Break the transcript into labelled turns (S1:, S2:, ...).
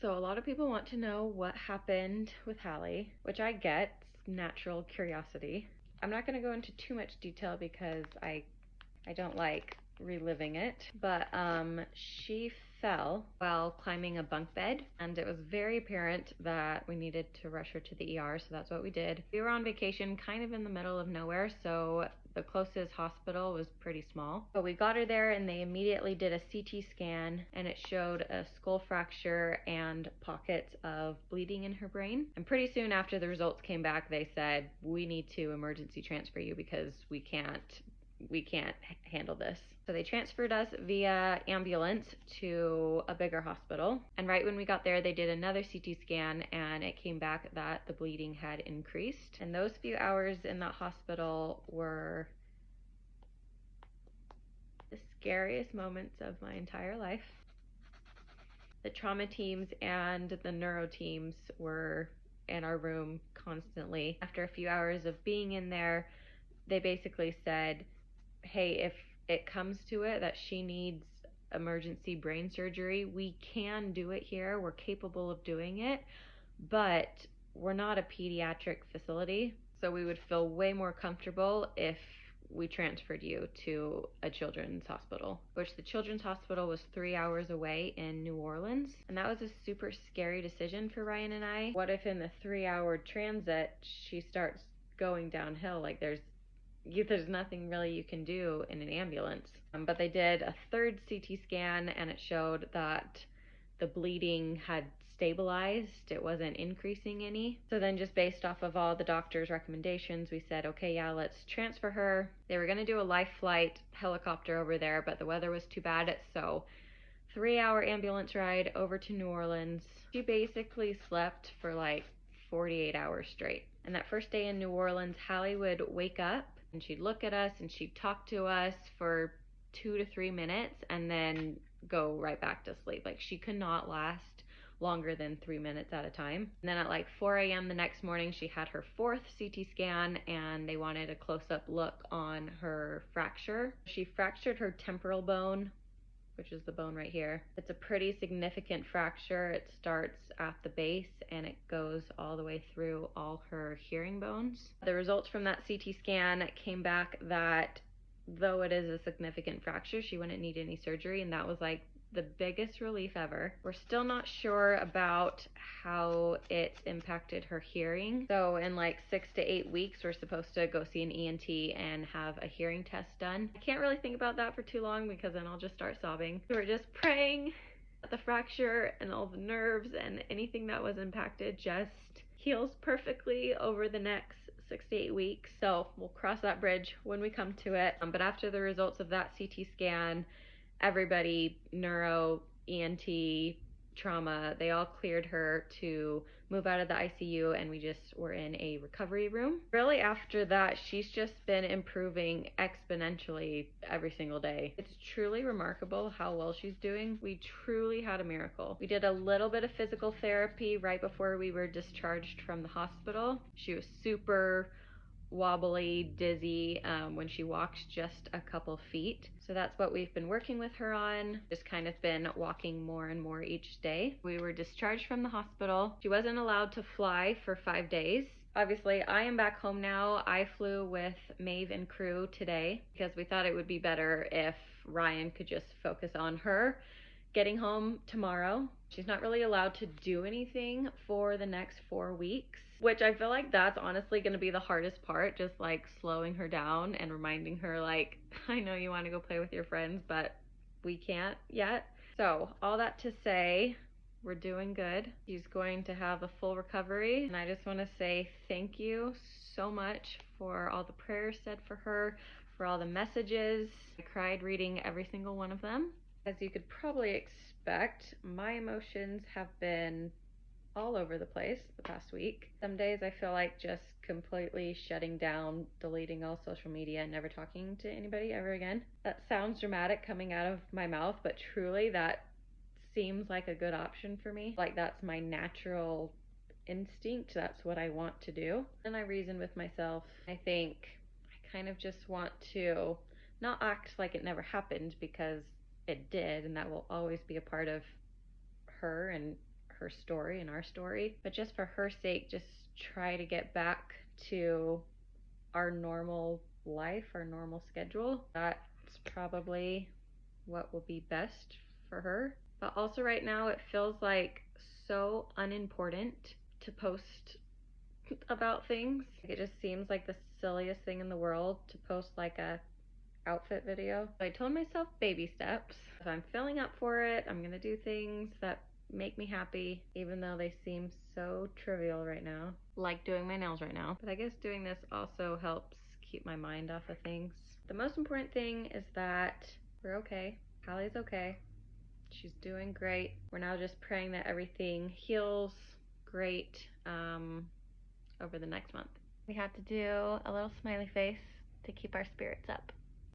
S1: So a lot of people want to know what happened with Hallie, which I get, it's natural curiosity. I'm not going to go into too much detail because I don't like reliving it, but she fell while climbing a bunk bed, and it was very apparent that we needed to rush her to the ER, so that's what we did. We were on vacation kind of in the middle of nowhere, so the closest hospital was pretty small. But we got her there and they immediately did a CT scan, and it showed a skull fracture and pockets of bleeding in her brain. And pretty soon after the results came back, they said, we need to emergency transfer you because we can't handle this. So they transferred us via ambulance to a bigger hospital. And right when we got there, they did another CT scan and it came back that the bleeding had increased. And those few hours in that hospital were the scariest moments of my entire life. The trauma teams and the neuro teams were in our room constantly. After a few hours of being in there, they basically said, hey, if it comes to it that she needs emergency brain surgery, we can do it here. We're capable of doing it, but we're not a pediatric facility. So we would feel way more comfortable if we transferred you to a children's hospital, which the children's hospital was 3 hours away in New Orleans. And that was a super scary decision for Ryan and I. What if in the 3-hour transit, she starts going downhill? Like there's nothing really you can do in an ambulance. But they did a third CT scan and it showed that the bleeding had stabilized. It wasn't increasing any. So then just based off of all the doctor's recommendations, we said, okay, yeah, let's transfer her. They were gonna do a life flight helicopter over there, but the weather was too bad, so 3-hour ambulance ride over to New Orleans. She basically slept for like 48 hours straight. And that first day in New Orleans, Hallie would wake up and she'd look at us and she'd talk to us for 2 to 3 minutes and then go right back to sleep. Like she could not last longer than 3 minutes at a time. And then at like 4 a.m. the next morning, she had her fourth CT scan and they wanted a close-up look on her fracture. She fractured her temporal bone, which is the bone right here. It's a pretty significant fracture. It starts at the base and it goes all the way through all her hearing bones. The results from that CT scan came back that though it is a significant fracture, she wouldn't need any surgery, and that was like the biggest relief ever. We're still not sure about how it impacted her hearing. So in like 6 to 8 weeks, we're supposed to go see an ENT and have a hearing test done. I can't really think about that for too long because then I'll just start sobbing. So we're just praying that the fracture and all the nerves and anything that was impacted just heals perfectly over the next 6 to 8 weeks. So we'll cross that bridge when we come to it. But after the results of that CT scan, everybody, neuro, ENT, trauma, they all cleared her to move out of the ICU and we just were in a recovery room. Really after that, she's just been improving exponentially every single day. It's truly remarkable how well she's doing. We truly had a miracle. We did a little bit of physical therapy right before we were discharged from the hospital. She was super wobbly, dizzy when she walks just a couple feet. So that's what we've been working with her on, just kind of been walking more and more each day. We were discharged from the hospital. She wasn't allowed to fly for 5 days. Obviously, I am back home now. I flew with Maeve and crew today because we thought it would be better if Ryan could just focus on her getting home tomorrow. She's not really allowed to do anything for the next 4 weeks, which I feel like that's honestly going to be the hardest part, just like slowing her down and reminding her like, I know you want to go play with your friends, but we can't yet. So all that to say, we're doing good. She's going to have a full recovery, and I just want to say thank you so much for all the prayers said for her, for all the messages. I cried reading every single one of them. As you could probably expect, my emotions have been all over the place the past week. Some days I feel like just completely shutting down, deleting all social media, and never talking to anybody ever again. That sounds dramatic coming out of my mouth, but truly that seems like a good option for me. Like that's my natural instinct. That's what I want to do. And I reason with myself. I think I kind of just want to not act like it never happened, because it did, and that will always be a part of her and her story and our story, but just for her sake, just try to get back to our normal life, our normal schedule. That's probably what will be best for her. But also right now it feels like so unimportant to post about things. It just seems like the silliest thing in the world to post like a outfit video. I told myself baby steps. If I'm filling up for it, I'm gonna do things that make me happy, even though they seem so trivial right now, like doing my nails right now. But I guess doing this also helps keep my mind off of things. The most important thing is that we're okay. Hallie's okay. She's doing great. We're now just praying that everything heals great over the next month. We had to do a little smiley face to keep our spirits up.